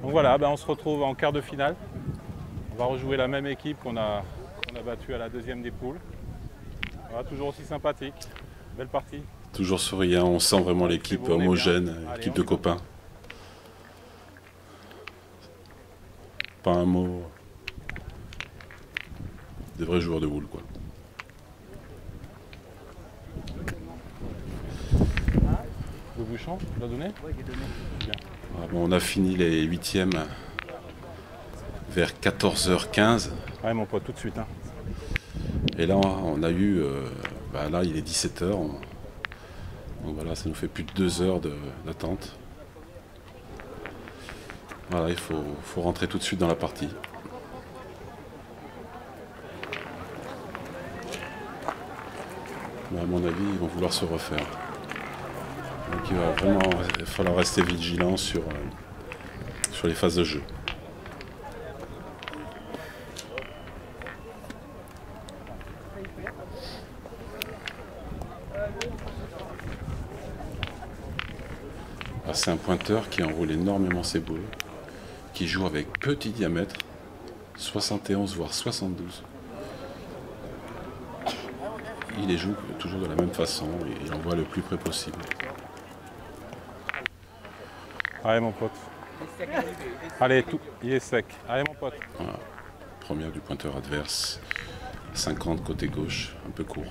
Donc voilà, ben on se retrouve en quart de finale. On va rejouer la même équipe qu'on a battue à la deuxième des poules. Voilà, toujours aussi sympathique. Belle partie. Toujours souriant, on sent vraiment l'équipe bon, homogène, allez, équipe de copains. Pas un mot. Des vrais joueurs de boule, quoi. Le bouchon, tu l'as donné? Oui, j'ai donné. Bien. Ah, bon, on a fini les huitièmes vers 14h15. Ouais, mon pote, tout de suite. Hein. Et là, on a eu... là, il est 17h. Donc voilà, ça nous fait plus de 2 heures d'attente. Voilà, il faut rentrer tout de suite dans la partie. Mais à mon avis, ils vont vouloir se refaire. Donc il va vraiment falloir rester vigilant sur les phases de jeu. C'est un pointeur qui enroule énormément ses boules, qui joue avec petit diamètre, 71 voire 72. Il les joue toujours de la même façon et il envoie le plus près possible. Allez mon pote. Allez, il est sec. Allez mon pote. Voilà. Première du pointeur adverse, 50 côté gauche, un peu court.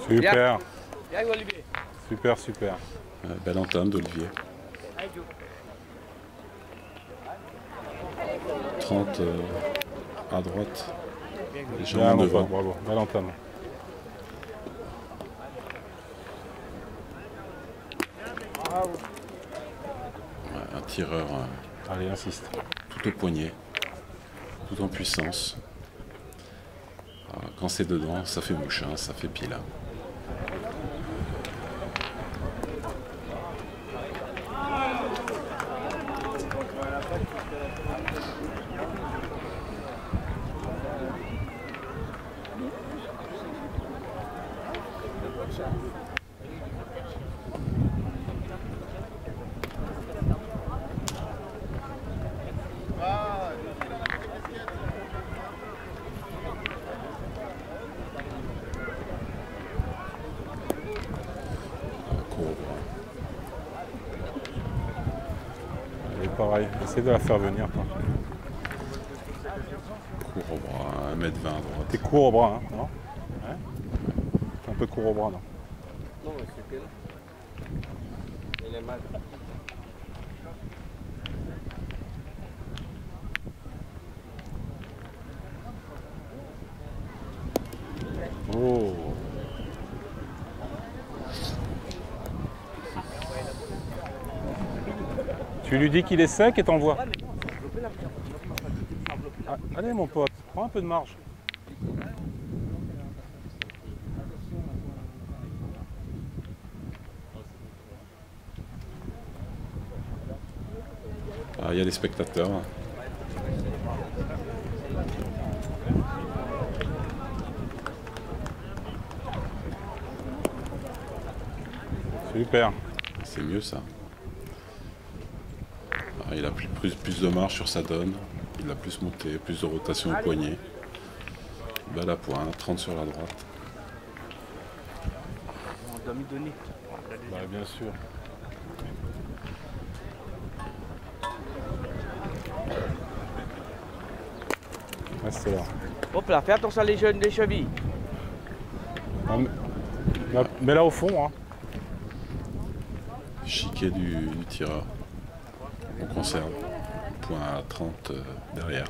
Super. Bien, Olivier. Super, super. Belle entame d'Olivier. 30 à droite. Bien, Légèrement mon devant. pote, bravo. Belle entame. Ouais, un tireur Allez, insiste. tout au poignet, tout en puissance. Alors, quand c'est dedans, ça fait mouche, hein, ça fait pied là. Allez, pareil. Essaye de la faire venir. Toi. Court au bras, 1m20 à droite. T'es court au bras, hein, non? Ouais. T'es un peu court au bras, non? Non, c'est que il est mal. Oh. Tu lui dis qu'il est sec et t'envoies. Ah, allez mon pote, prends un peu de marge. Ah, il y a des spectateurs. Super. C'est mieux ça. Ah, il a plus de marge sur sa donne. Il a plus monté, plus de rotation au poignet. Balle à pointe, 30 sur la droite. On doit me donner. Bah, bien sûr. Reste là. Hop là, fais attention à les jeunes des chevilles. Mets-la au fond. Hein. Chiquet du tireur. On conserve. Point à 30 derrière.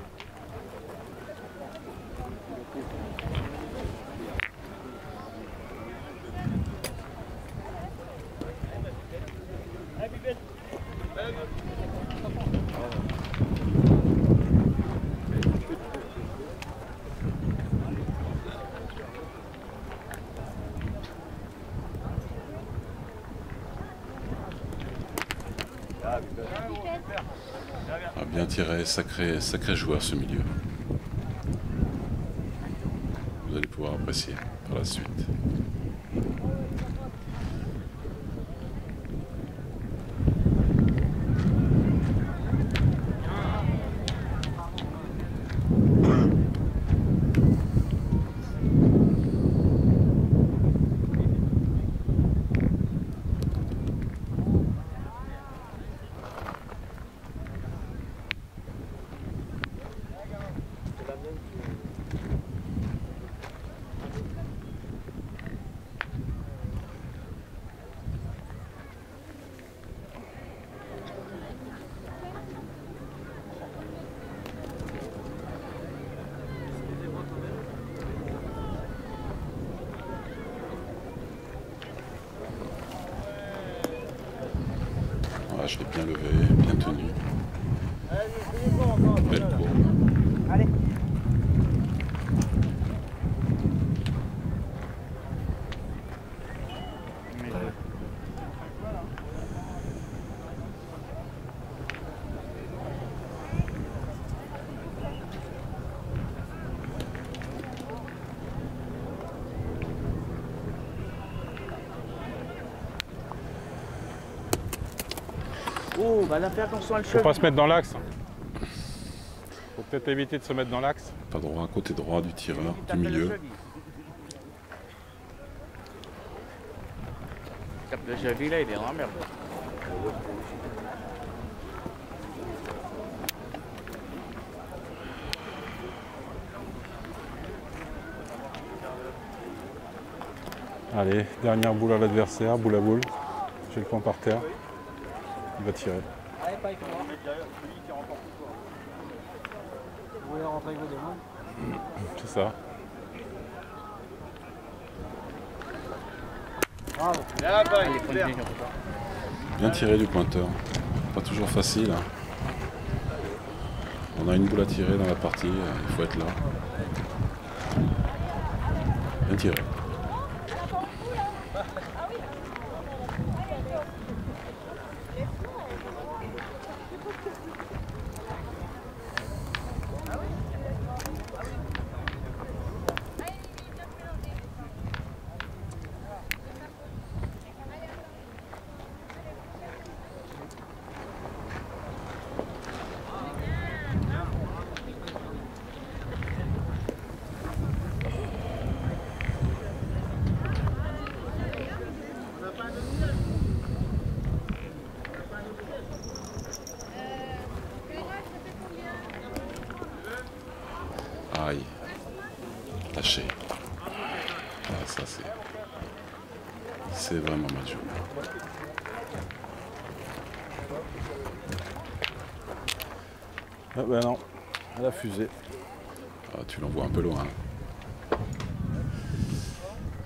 tiré, sacré joueur ce milieu. Vous allez pouvoir apprécier par la suite. Voilà, je l'ai bien levé, bien tenu. Belle courbe. Allez. Oh, bah là, fais attention à le Faut cheveu. pas se mettre dans l'axe. Faut peut-être éviter de se mettre dans l'axe. Pas droit, côté droit du tireur, du Tape le milieu. cheville. Tape le cheville là, il est en merde. Allez, dernière boule à l'adversaire, boule à boule. J'ai le point par terre. Il va tirer. Allez, pas avec moi. Vous voulez rentrer avec vos demandes? C'est ça. Bravo. Il est pointé, Bien tiré du pointeur. Pas toujours facile. Hein. On a une boule à tirer dans la partie, il faut être là. Bien tiré. Aïe. Lâché. Ah, ça c'est vraiment mal joué. Ah ben non, elle a fusé. Ah, tu l'envoies un peu loin.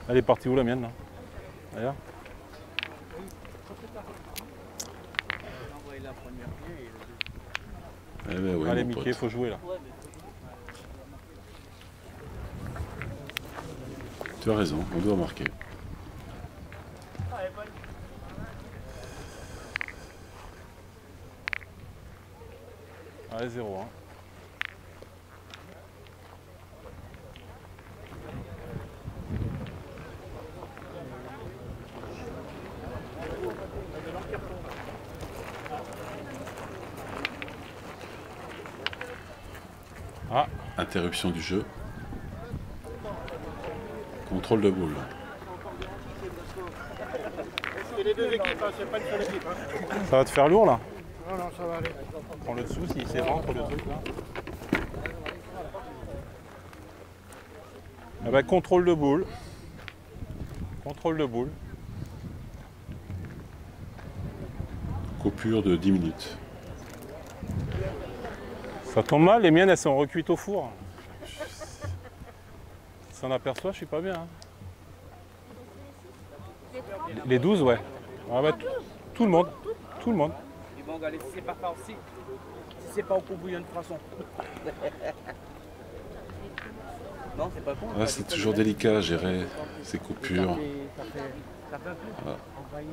Elle est partie où la mienne là? D'ailleurs. Eh ben oui, Allez mon Mickey, pote. faut jouer là. Tu as raison, on doit marquer. Allez 0 hein. Ah, Interruption du jeu. Contrôle de boule. C'est les deux équipes, hein, c'est pas une seule équipe. Hein. ça va te faire lourd là? Non, non, ça va aller. Prends le dessous s'il s'éventre le truc là. Ah bah, contrôle de boule. Contrôle de boule. Coupure de 10 minutes. Ça tombe mal, les miennes elles sont recuites au four. S'en aperçoit, je suis pas bien. Hein. Les 12, ouais. Ah bah, tout le monde. Tout le monde. Ils vont regarder si c'est pas farci. Si c'est pas au courbouillon de poisson. Non, c'est pas con. Ah, c'est toujours délicat à gérer ces coupures. Ça fait un peu. Voilà. Envoyer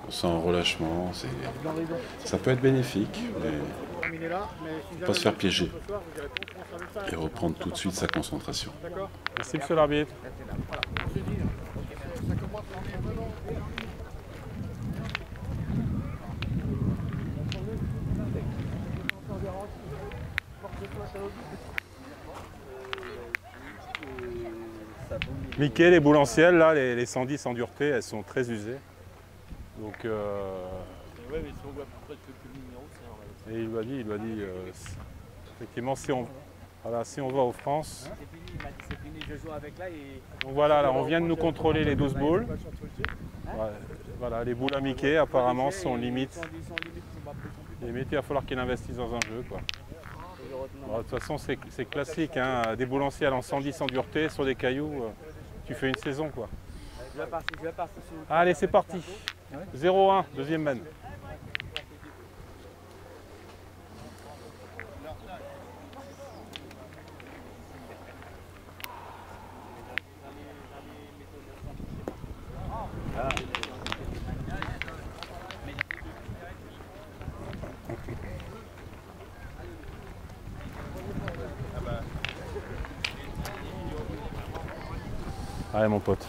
On sent un relâchement. Ça peut être bénéfique, mais terminer là. Mais si Pas se faire piéger. ce soir, je dirais pas, on commence avec ça. Et reprendre tout de suite sa concentration. D'accord. Merci monsieur l'arbitre. Mickey, les boules anciennes, là, les 110 en dureté, elles sont très usées. Donc, Ouais, mais si on voit à peu près quelques numéros, c'est un et il lui a dit effectivement, si on va aux France, C'est fini, il m'a dit c'est fini, je joue avec là et. donc voilà, là, on vient de nous contrôler les 12 boules. Voilà, les boules à Mickey, apparemment, sont limite. Limite, il va falloir qu'il investisse dans un jeu, quoi. Bon, de toute façon, c'est classique, hein, des boules anciennes en 110 en dureté sur des cailloux, tu fais une saison, quoi. Je vais partir sur. Allez, c'est parti. 0-1, deuxième man. Allez mon pote.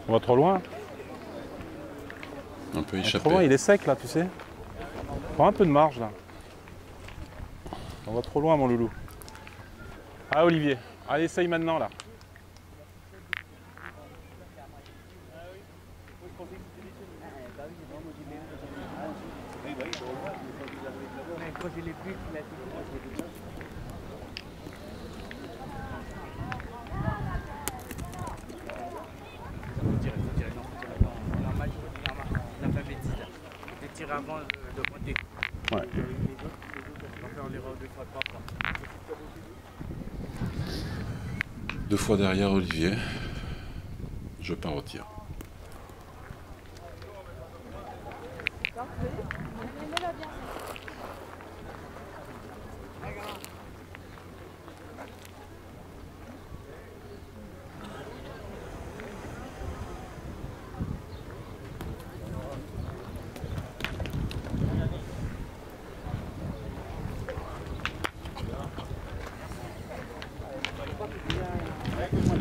On va trop loin. On peut Trop loin, échapper. il est sec là, tu sais. Prends un peu de marge là. On va trop loin mon loulou. Ah Olivier, allez essaye maintenant là. Quand je l'ai vu, il a dit. Faut tirer, non. Normal, on n'a pas bêtise là. Je tire avant de compter. Ouais. Les autres, on va faire l'erreur 2 fois, 3 fois. 2 fois derrière Olivier. Je pars au tir.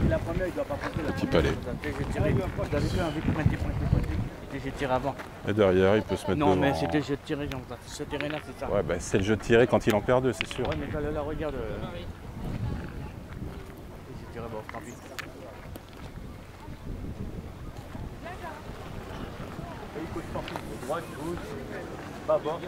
La première, il doit pas passer la Petit palais. J'ai tiré. Vous avez fait un vite pointé. J'ai tiré avant. Et derrière, il peut se mettre Non, devant. mais c'était je tirais, genre, ce terrain-là, c'est ça. Ouais, bah, c'est le jeu de tirer quand il en perd deux, c'est sûr. Ouais, mais là, regarde. J'ai tiré, bon, tant pis. Droite, gauche, pas bas.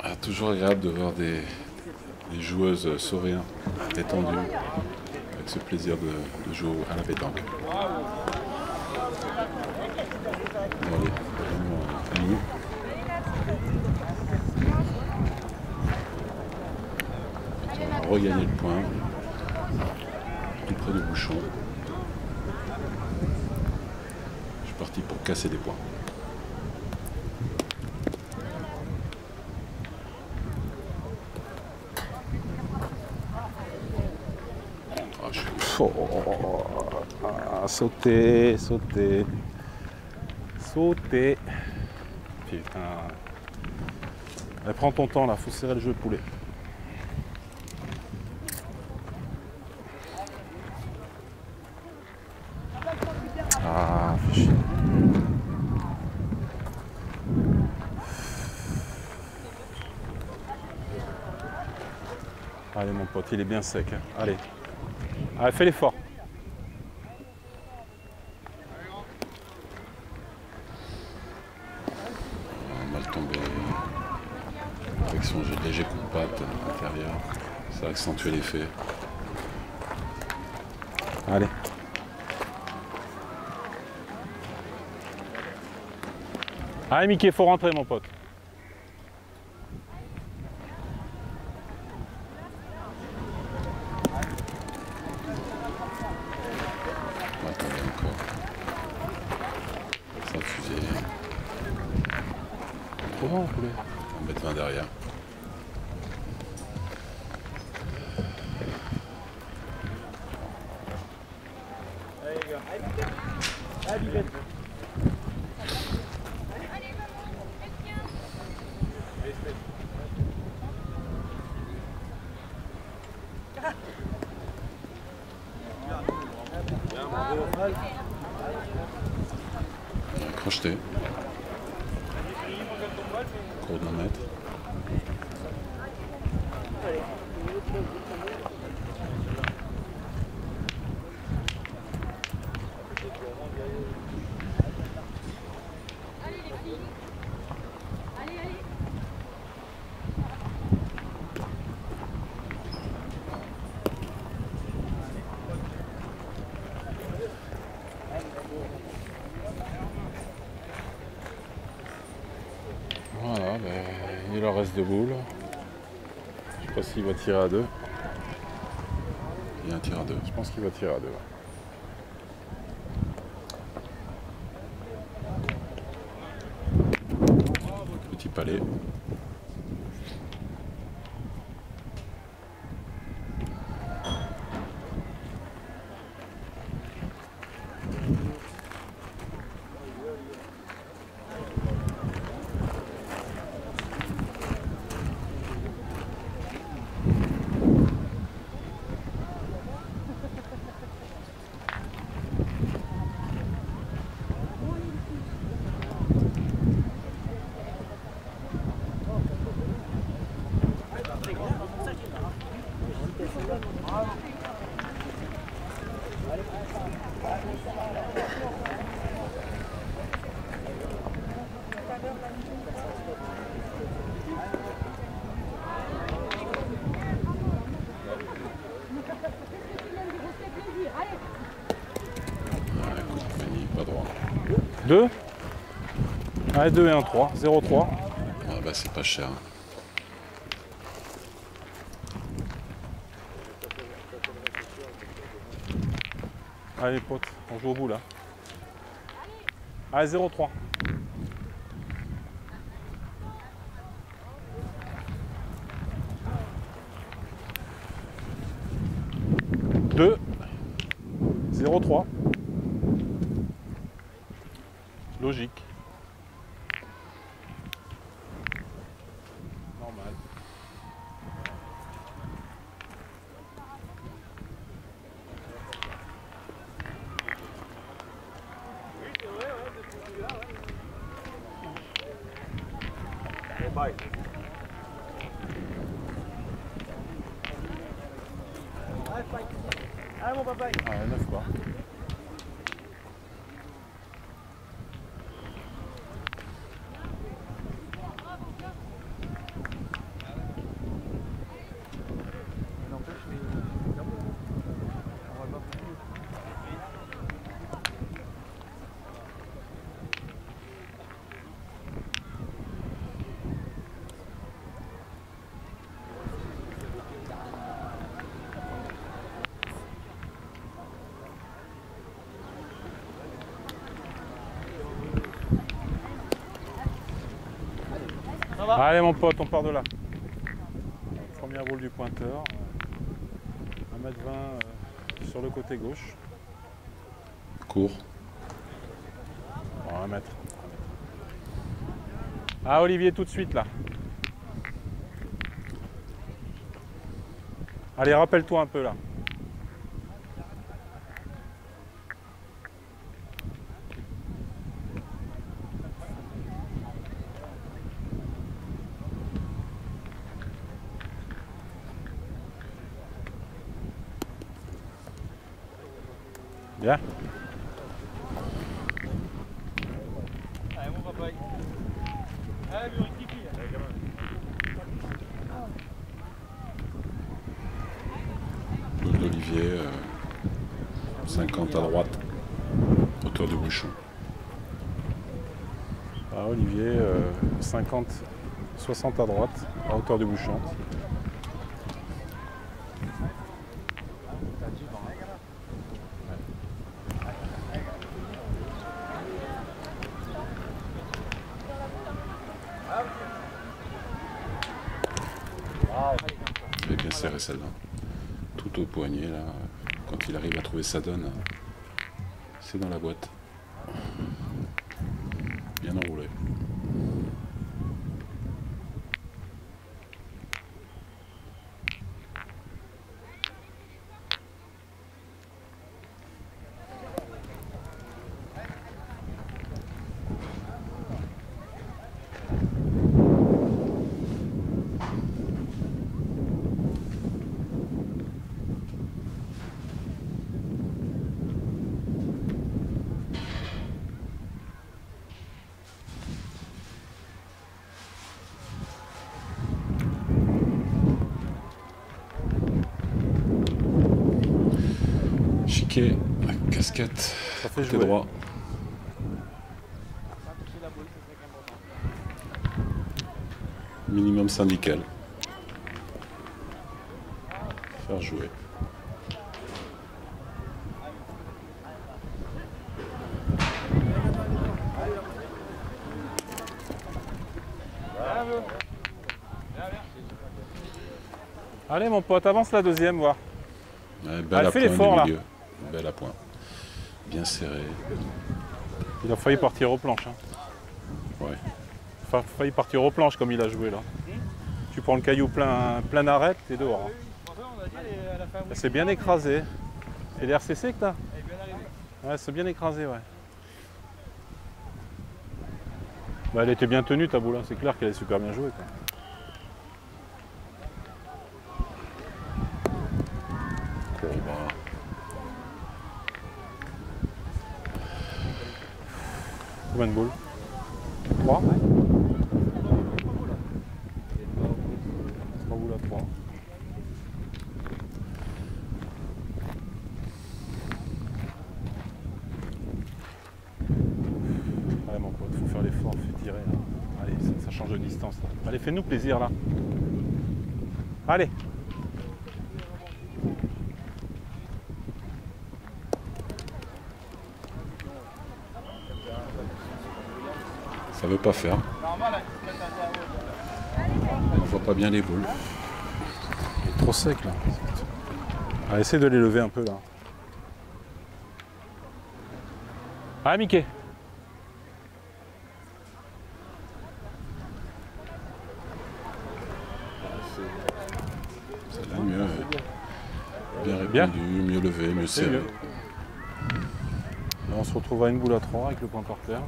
Ah, toujours agréable de voir des joueuses sourire, détendues, avec ce plaisir de jouer à la pétanque. Bon, allez, vraiment, nous. On va regagner le point, tout près du bouchon. Je suis parti pour casser des points. Sauter. Putain. Allez, prends ton temps là, faut serrer le jeu poulet. Ah, fais chier. Allez mon pote, il est bien sec. Hein. Allez. Allez, fais l'effort. Mal tombé avec son léger coup de Ça va accentuer l'effet. Allez. Allez Mickey, faut rentrer mon pote. Attendez encore. Ça va fuser. Trop bon, poulet. On va mettre 20 derrière. Crocheté. Cours d'un mètre. Voilà, ben, il leur reste 2 boules. Je sais pas s'il va tirer à 2. Il y a un tir à 2. Je pense qu'il va tirer à 2. Petit palais. Pas droit. 2. Allez, 2 et 1, 3. 0,3. Ah bah c'est pas cher. Allez les potes, on joue au bout là. Allez, 0,3. Deux. 0,3. Logique. Normal. Allez mon papa. Ah, 9 quoi. Allez mon pote, on part de là. Première boule du pointeur. 1,20 m sur le côté gauche. Court. Bon, 1 mètre. Ah Olivier, tout de suite là. Allez, rappelle-toi un peu là. Bien. Allez mon papa. Allez, lui, Kiki. Olivier, 50 à droite, hauteur de bouchon. Ah, Olivier, 50, 60 à droite, à hauteur du bouchon. Je vais bien serrer celle-là. Tout au poignet, là. Quand il arrive à trouver sa donne, c'est dans la boîte. Bien enroulé. Chiquet, casquette, Ça fait côté jouer. droit. Minimum syndical. Faire jouer. Allez mon pote, avance la deuxième, voir. Ouais, belle Allez, à fais point l'effort, du là. milieu. Belle à point. Bien serré. Il a failli partir aux planches. Hein. Ouais. Enfin, failli partir aux planches comme il a joué là. Tu prends le caillou plein arrêt, t'es dehors. Hein. On a dit, elle a fait un C'est bien écrasé. C'est les RCC que t'as? Elle est bien arrivée. Ouais, c'est bien écrasé, ouais. Bah, elle était bien tenue ta boule, hein. C'est clair qu'elle est super bien jouée. Quoi. Courbe. Combien de boules? 3? 3 boules à 3. Allez mon pote, faut faire l'effort, fais tirer là. Allez, ça change de distance là. Allez, fais-nous plaisir là. Allez. Ça veut pas faire. On voit pas bien les boules. Il est trop sec là. Allez, essaie de les lever un peu là. Ah, Mickey. Ça va mieux. Bien Bien. répondu, mieux levé, mieux C'est serré. mieux. Et on se retrouve à une boule à 3 avec le point par terre.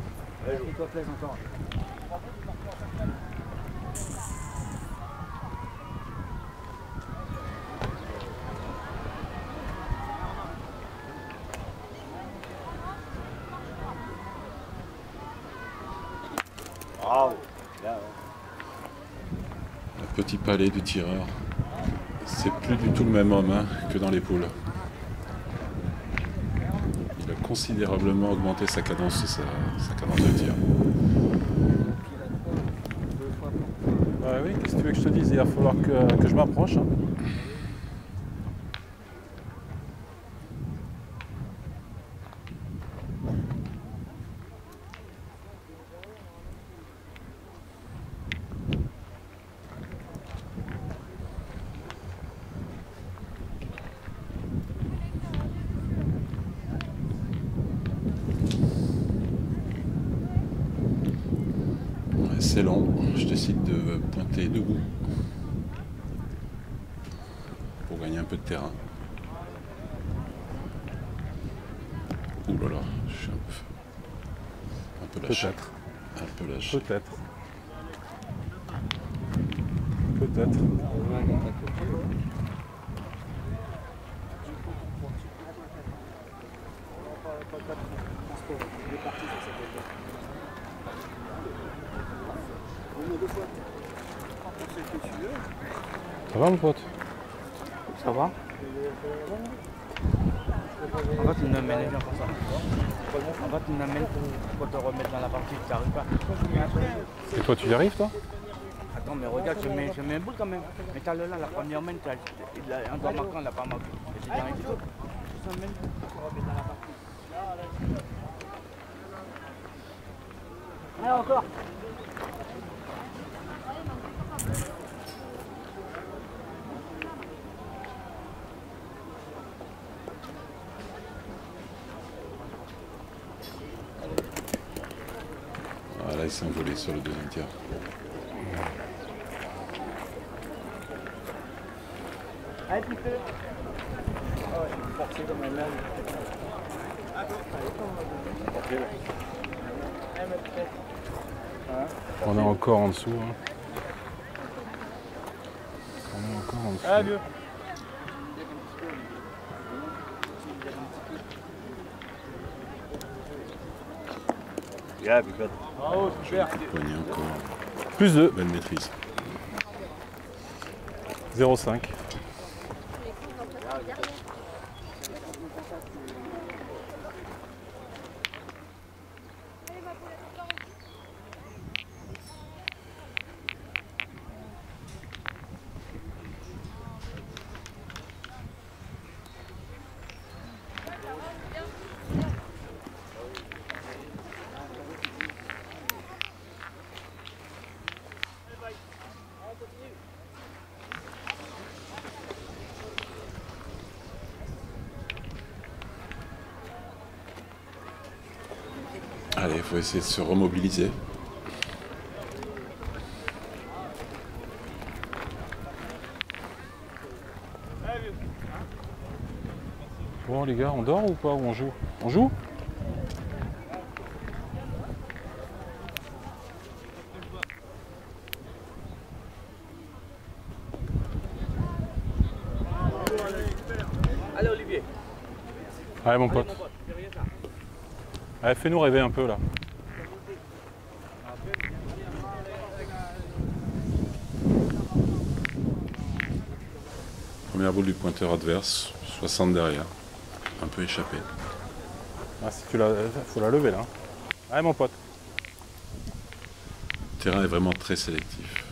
Fais-toi plaisir encore. Bravo. Bien, ouais. Le petit palais du tireur. C'est plus du tout le même homme hein, que dans les poules. Il a considérablement augmenté sa cadence, sa cadence de tir. Ouais, oui, qu'est-ce que tu veux que je te dise? Il va falloir que je m'approche. Hein. Ouais, c'est long, je décide de pointer debout pour gagner un peu de terrain. Ouh là là, je suis un peu lâché. Peut-être. Un peu lâché. Peut-être. Peut-être. Ça va mon pote? Ça va? En fait, il nous amène les gens pour ça. En fait, il nous amène pour te remettre dans la partie, tu n'arrives pas. Et toi, tu y arrives, toi? Attends, mais regarde, je mets un boule quand même. Mais t'as le là, la première main, un doigt marquant, il n'a pas marqué. Et j'ai rien du tout. Ça mène pour te remettre dans la partie. Allez, encore. Voilà, il s'est envolé sur le deuxième tir. Allez, petit peu. Ah ouais, je suis parti dans ma main. On est encore en dessous. Hein. On est encore en dessous. Ah, mieux. Yeah, good. Bravo, super. Poignet encore. Plus 2. Belle maîtrise. 0,5. Allez, il faut essayer de se remobiliser. Bon les gars, on dort ou pas? Ou on joue? On joue? Allez, Olivier. Allez mon pote. Allez, fais-nous rêver un peu là. Première boule du pointeur adverse, 60 derrière. Un peu échappé. Ah, si tu la... faut la lever là. Allez mon pote. Le terrain est vraiment très sélectif.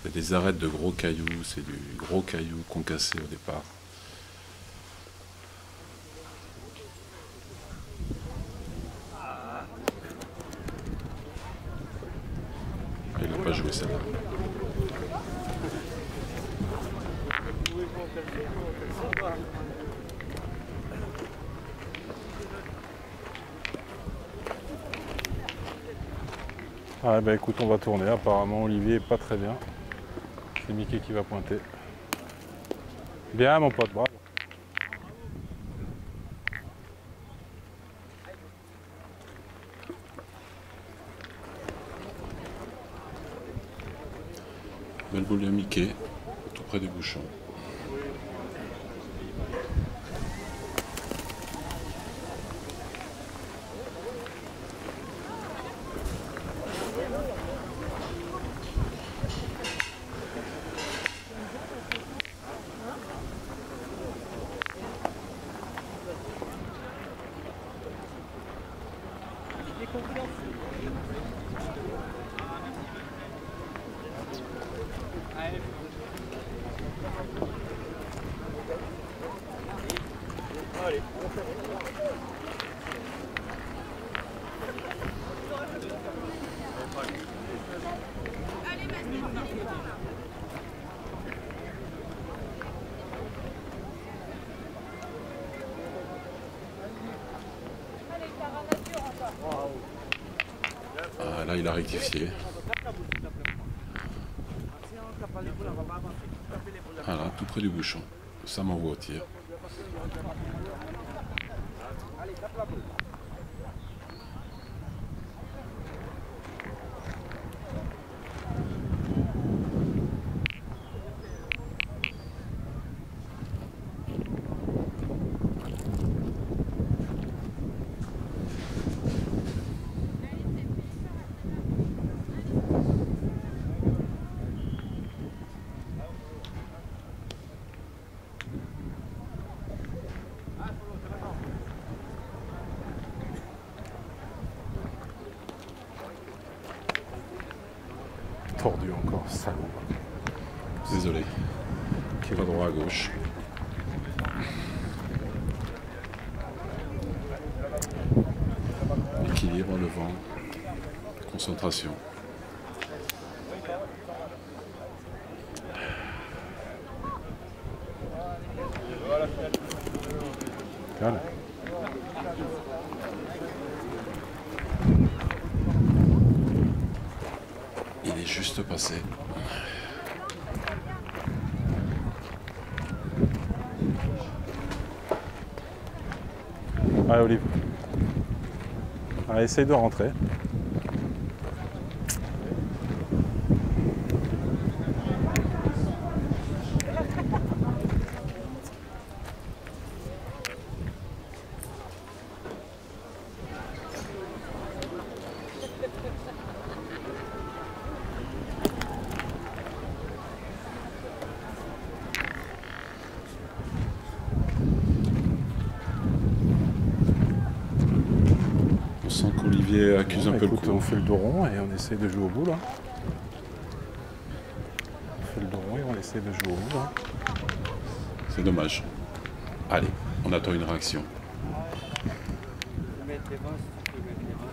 Il y a des arêtes de gros cailloux, c'est du gros caillou concassé au départ. Il n'a pas joué celle-là. Ah bah écoute, on va tourner. Apparemment Olivier est pas très bien. C'est Mickey qui va pointer. Bien mon pote, bravo. Belle boule de Mickey, tout près du bouchon. Ah, là, il a rectifié. Voilà, tout près du bouchon. Ça m'envoie au tir. Oh, salaud. Désolé. Qui va droit à gauche. Équilibre, le vent. Concentration. Voilà. Il est juste passé. Allez, Olive. Allez, essaye de rentrer. On sent qu'Olivier accuse un peu le Écoute, coup. on fait le dos rond et on essaie de jouer au bout là. On fait le dos rond et on essaie de jouer au bout là. C'est dommage. Allez, on attend une réaction. Mettre les vents, si tu peux mettre les vents,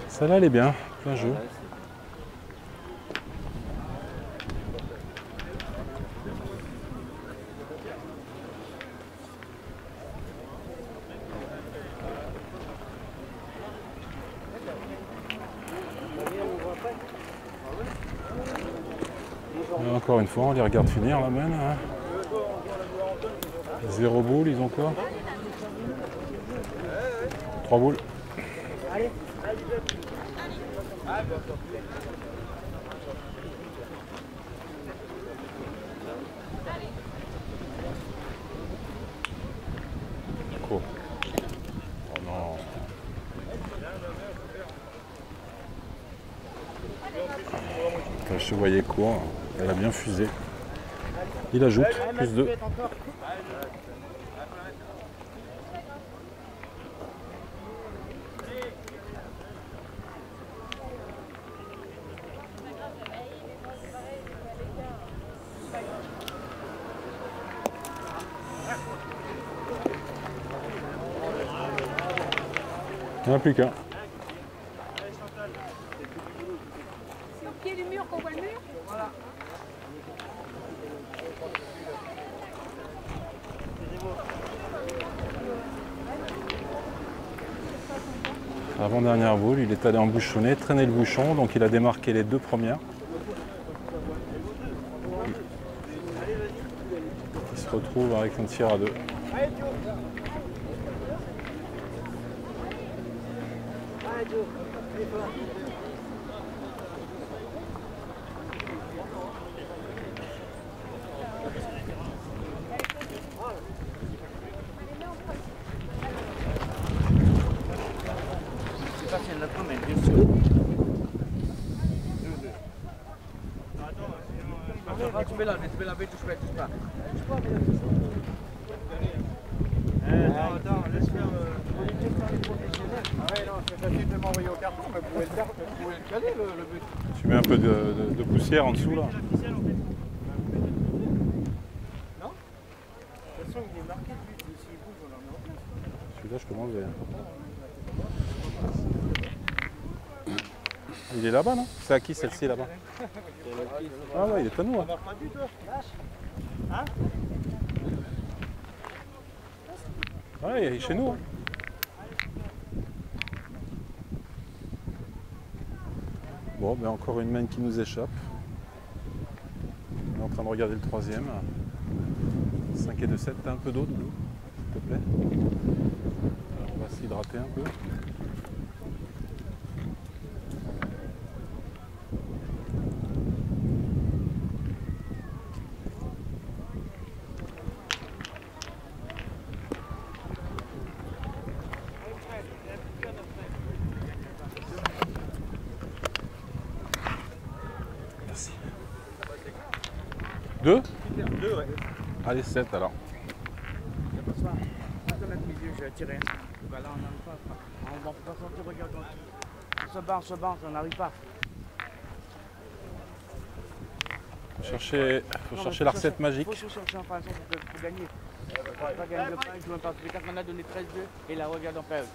Celle-là, elle est bien. Plein jeu. Et encore une fois, on les regarde finir la main. Hein. 0 boule, ils ont quoi? 3 boules. Quoi? Oh non. Enfin, je te voyais quoi? Elle a bien fusé. Il ajoute plus 2. Il n'y en a plus qu'un. C'est au pied du mur qu'on voit le mur? Voilà. Avant-dernière boule, il est allé embouchonner, traîner le bouchon, donc il a démarqué les 2 premières. Il se retrouve avec un tir à 2. Ça, c'est notre première, bien sûr. Tu peux laver, touche pas. Attends, laisse faire. Ah ouais, non, c'est facile de m'envoyer au carton, mais vous pouvez le caler le but. Tu mets un peu de poussière en dessous là. Non? De toute façon, il est marqué le but, s'il bouge, on en met en place. Celui-là, je peux l'enlever. Il est là-bas, non? C'est à qui celle-ci là-bas? Ah ouais, il est à nous. Hein. marque pas de but, toi? Hein? Ouais, il est chez nous. Hein. Bon, ben encore une main qui nous échappe. On est en train de regarder le troisième. 5 et 2, 7. T'as un peu d'eau, Doudou, s'il te plaît? Alors, on va s'hydrater un peu. Merci. 2 ? 2, ouais. Allez, 7 alors. Je vais tirer. Là, on n'arrive pas. On va pas sortir, regarde. On se bat, on n'arrive pas. Faut chercher la recette magique. Il faut chercher un façon pour gagner. On va pas gagner le pain, jouer un parti. On a donné 13-2 et là, regarde, on perd.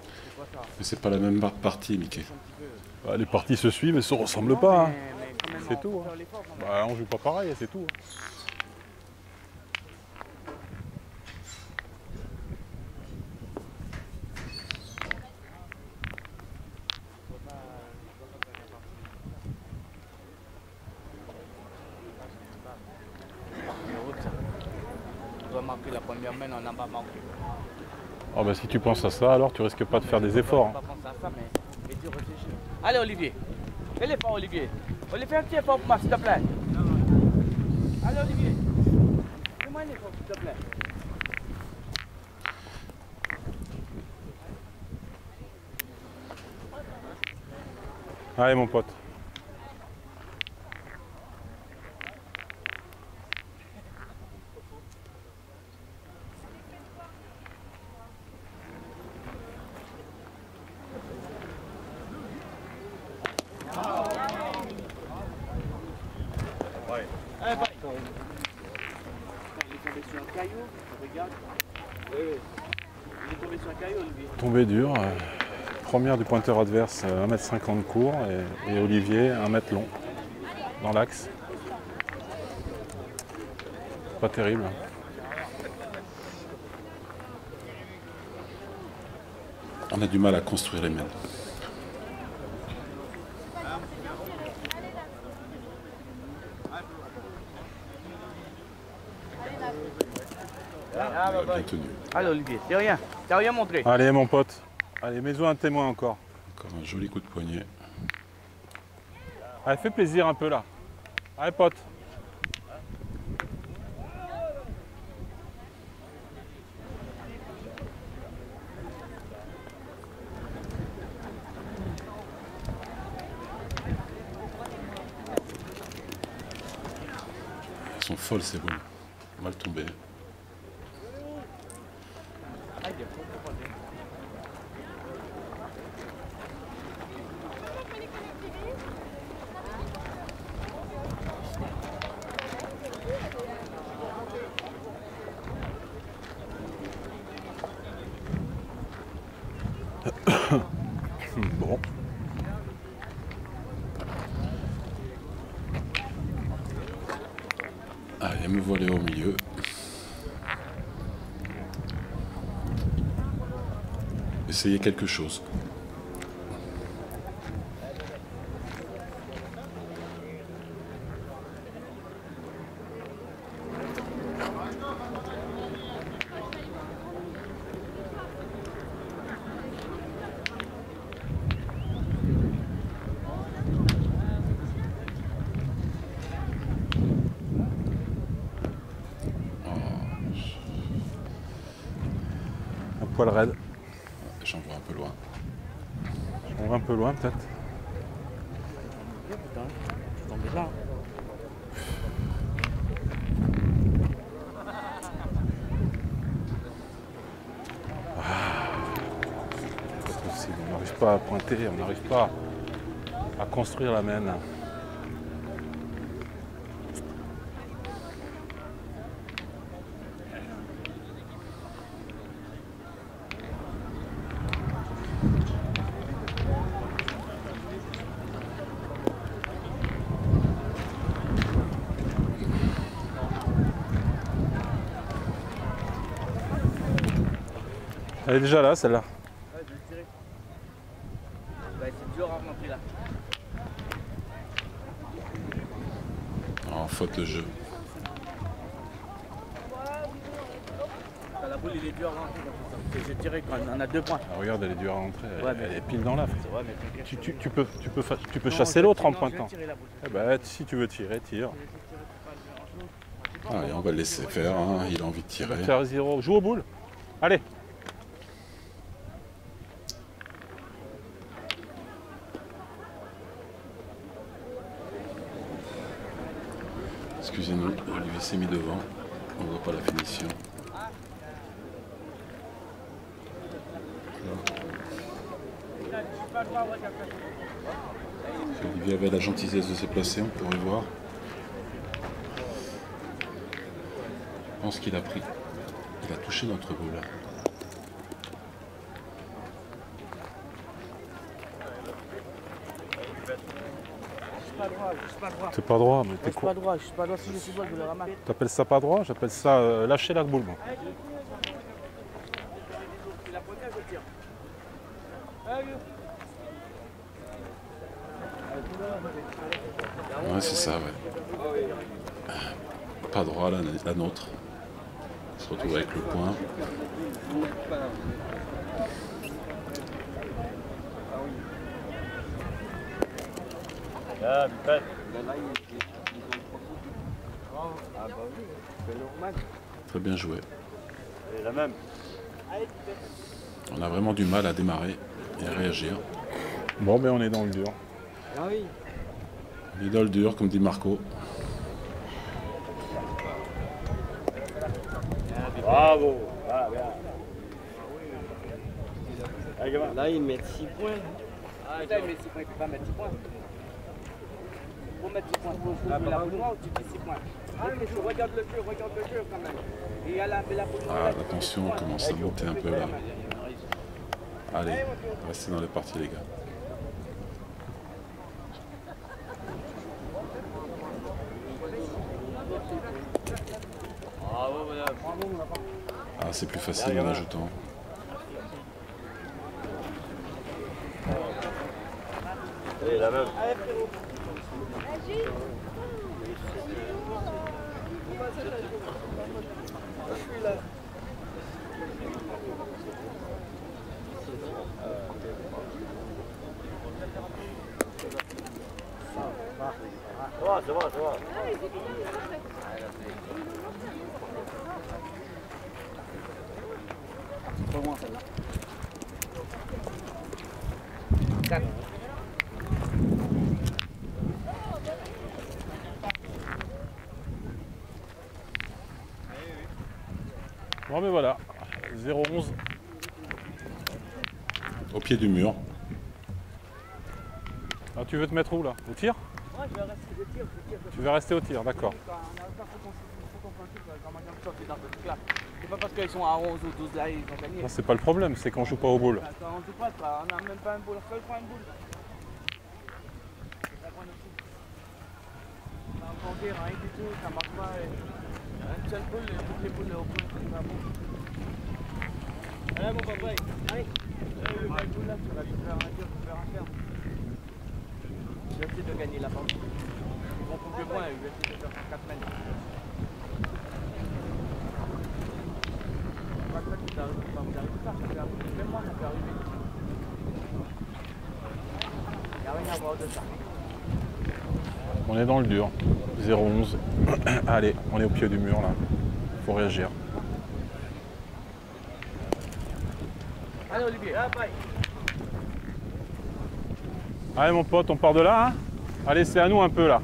C'est quoi ça? Mais c'est pas la même partie, Mickey. Bah, les parties se suivent mais se ressemblent pas. Hein. Mais C'est tout. Hein. Bah, on joue pas pareil, c'est tout. Hein. On doit marquer la première main, on n'a pas marqué. Oh bah, si tu penses à ça, alors tu risques pas de faire des efforts. On ne pas penser à ça, mais tu réfléchis. Allez, Olivier. Fais l'effort, Olivier. Olivier, fais un petit effort pour moi, s'il te plaît. Allez, Olivier. Fais-moi un effort, s'il te plaît. Allez, mon pote. Il est tombé sur un caillou, regarde. Oui. Il est tombé sur un caillou, Olivier. Tombée dure. Première du pointeur adverse, 1m50 court et Olivier 1 mètre long dans l'axe. Pas terrible. On a du mal à construire les mains. Bien tenu. Allez, Olivier, t'as rien montré. Allez, mon pote. Allez, mets-toi un témoin encore. Encore un joli coup de poignet. Allez, fais plaisir un peu là. Allez, pote. Elles sont folles ces boules. Mal tombées. Bon. Allez, me voilà au milieu. Essayez quelque chose. Un poil raide. J'en vois un peu loin. On va un peu loin peut-être. Putain, je suis tombé là. C'est pas possible. On n'arrive pas à pointer, on n'arrive pas à construire la mène. Elle est déjà là, celle-là. Ouais, je vais le tirer. Ouais, c'est dur à rentrer là. en faute le jeu. La boule, il est dur à rentrer. J'ai tiré quand on a 2 points. Ah, regarde, elle est dure à rentrer. Ouais, Elle est pile dans l'afre. Ouais, mais t'inquiète. Tu peux chasser l'autre en pointant. Je vais tirer la boule. Eh ben, si tu veux tirer, tire. Allez, on va le laisser faire, hein. Il a envie de tirer. Faire 0. Joue aux boules. Allez. Excusez-nous, Olivier s'est mis devant. On ne voit pas la finition. Si Olivier avait la gentillesse de se placer, on pourrait voir. Je pense qu'il a pris. Il a touché notre boule. C'est pas droit, mais Je t'es suis con. pas droit, si je suis droit, je le ramasse. T'appelles ça pas droit? J'appelle ça lâcher la boule, moi. La première, je tire. Ouais, c'est ça, ouais. Pas droit, la nôtre. On se retrouve avec le point. Très bien joué. On a vraiment du mal à démarrer et à réagir. Bon, ben on est dans le dur. On est dans le dur, comme dit Marco. Bravo. Ah, bien. Là, ils mettent 6 points. Ah, il met 6 points, il peut pas mettre 6 points. Pour mettre 6 points, il faut jouer la boule noire ou tu fais 6 points. Ah, mais je regarde le jeu quand même. Et il y a la boule noire. Ah, la tension commence à monter un peu là. Allez, restez dans les parties, les gars. Ah, c'est plus facile en ajoutant. Et la même. Ça va. Trop loin celle-là. Bon, mais voilà. 0-11. Au pied du mur. Ah, tu veux te mettre où là? Au tir? Moi, je vais rester, je tire. Tu veux rester au tir, d'accord. C'est pas parce qu'ils sont à 11 ou 12 là, ils ont gagné. Ça, c'est pas le problème, c'est qu'on joue pas aux boules. Quand on joue pas, on n'a même pas un boule, seul point une boule. Ça prend aussi. On a encore rien du tout, ça marche pas. Une seule boule, toutes les boules au point, c'est pas bon. Allez mon papa, allez. Le belle boule là, tu vas te faire un tir, tu vas faire un ferme. Je vais essayer de gagner la partie. Ils vont couper moins, ils vont essayer de faire 4 mètres. Même moi, ça peut arriver. Il n'y a rien à voir de ça. On est dans le dur. 0-11. Allez, on est au pied du mur là. Faut réagir. Allez Olivier, bye. Allez mon pote, on part de là, hein? Allez, c'est à nous un peu là.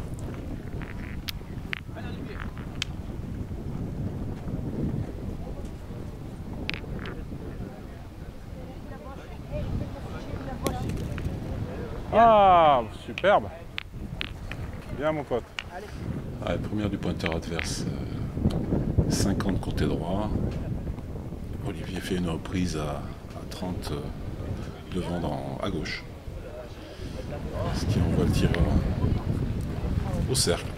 Allez Olivier. Ah, superbe. Bien mon pote. Allez, première du pointeur adverse. 50 côté droit. Olivier fait une reprise à 30 devant à gauche. Ce qui envoie le tireur au cercle.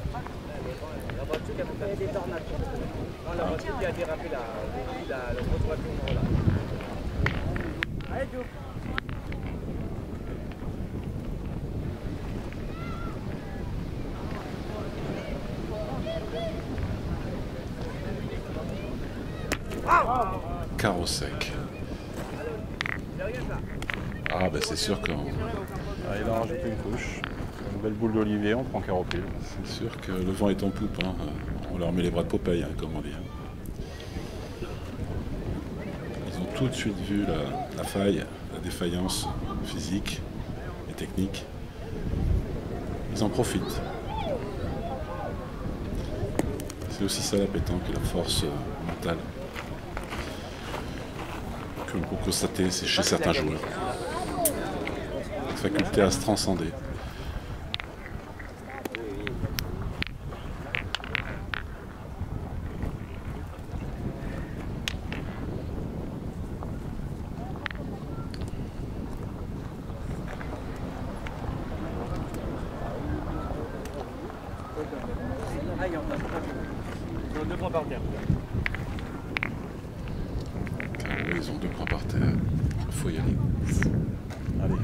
La voiture qui a fait des tornades. Non, la voiture qui a dérapé là, le gros voiture là. Allez, Joe. Carreau sec. Ah bah c'est sûr qu'on... Ah, il a rajouté une couche. Une belle boule d'olivier, on prend carreau pile. C'est sûr que le vent est en poupe, hein. On leur met les bras de Popeye, hein, comme on dit. Ils ont tout de suite vu la faille, la défaillance physique et technique. Ils en profitent. C'est aussi ça la pétanque, la force mentale. Que l'on peut constater, c'est chez certains joueurs. La faculté à se transcender. Ils ont 2 points par terre. Ils ont 2 points par terre. Il faut y aller. Allez.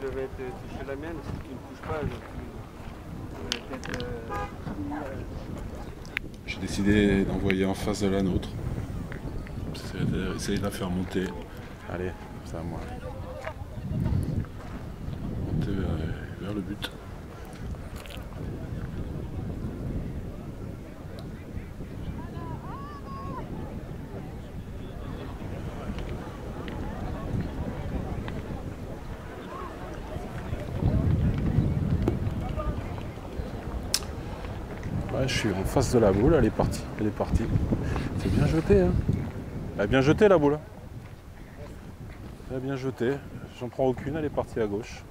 Je vais te toucher la mienne, si tu ne touches pas, je vais peut-être... J'ai décidé d'envoyer en face de la nôtre. Essayer de la faire monter. Allez, c'est à moi. Monter vers le but. Ouais, je suis en face de la boule, elle est partie. Elle est partie. C'est bien jeté, hein. Elle a bien jeté la boule. Elle a bien jeté. J'en prends aucune, elle est partie à gauche.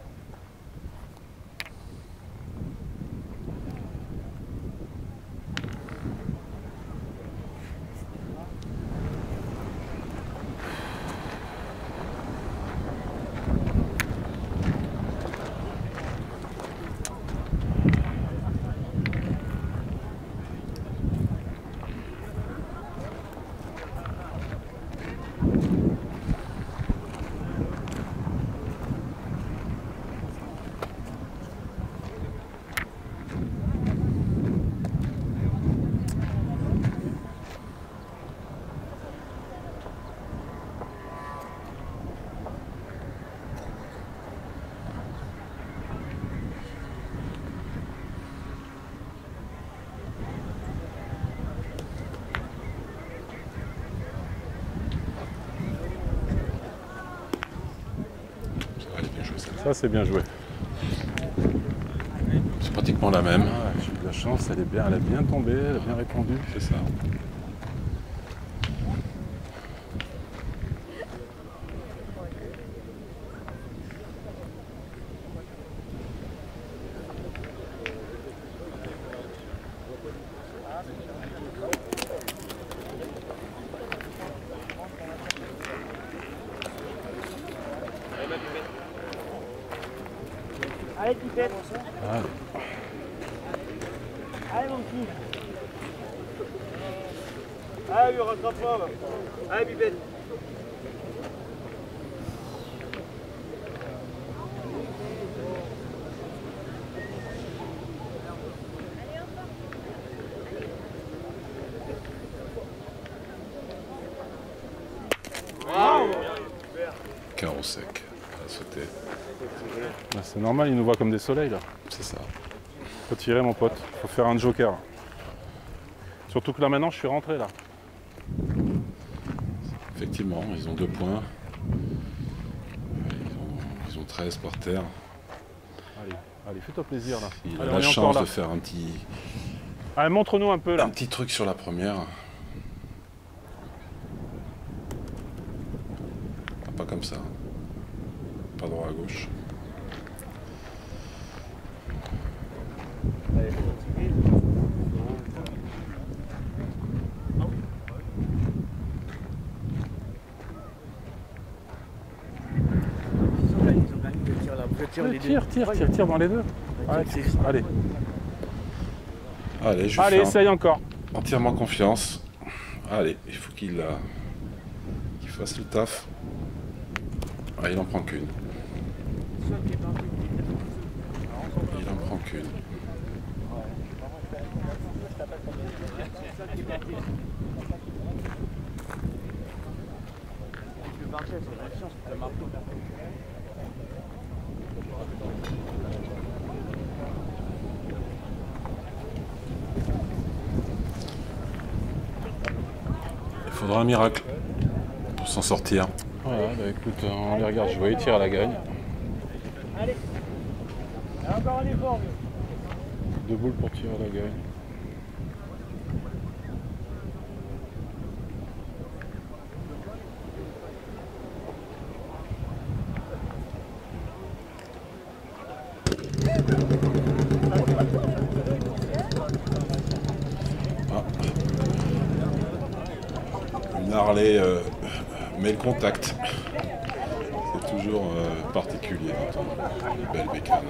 Ça, c'est bien joué. C'est pratiquement la même. Ah, j'ai eu de la chance, elle a bien tombé, elle a bien répondu. C'est ça. Allez, Pipette. Allez. Allez, mon petit. Allez, rattrape-moi. Allez, Pipette. Carreau sec. À sauter. Bah, c'est normal, il nous voit comme des soleils là. C'est ça. Faut tirer mon pote, faut faire un joker. Surtout que là maintenant je suis rentré là. Effectivement, ils ont 2 points. Ils ont 13 par terre. Allez, fais-toi plaisir là. Il Allez, a on la est encore chance là. de faire un petit Allez, montre-nous un peu là. truc sur la première. Pas comme ça. Pas droit à gauche. Allez, continue. Ils ont gagné de tir là. Tire dans les deux. Allez, Allez, je allez, fais essaye encore. entièrement confiance. Allez, il faut qu'il fasse le taf. Ah, il en prend qu'une. seul qui est parti. Il en prend qu'une. Le marché, c'est la chance pour le marteau. Il faudra un miracle pour s'en sortir. Voilà, bah écoute, on les regarde jouer, ils tirent à la gagne. Allez. Encore un effort, mieux. 2 boules pour tirer à la gagne. Une Harley met le contact. C'est toujours particulier d'entendre les belles bécanes.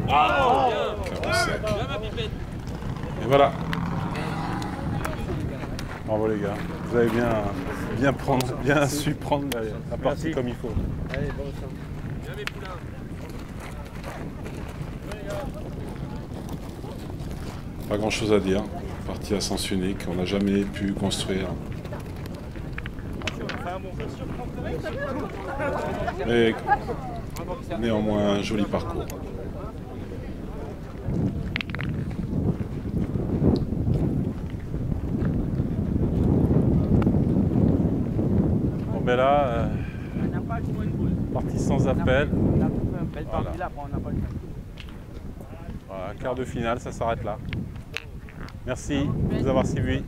Carreau sec. Et voilà. Bravo les gars, vous avez bien su prendre la partie comme il faut. Allez, bon sang. Pas grand chose à dire. Partie à sens unique, on n'a jamais pu construire. Mais néanmoins, un joli parcours. Bon ben là, partie sans appel. On a fait une belle partie là, après on n'a pas le temps. Voilà, quart de finale, ça s'arrête là. Merci de nous avoir suivis.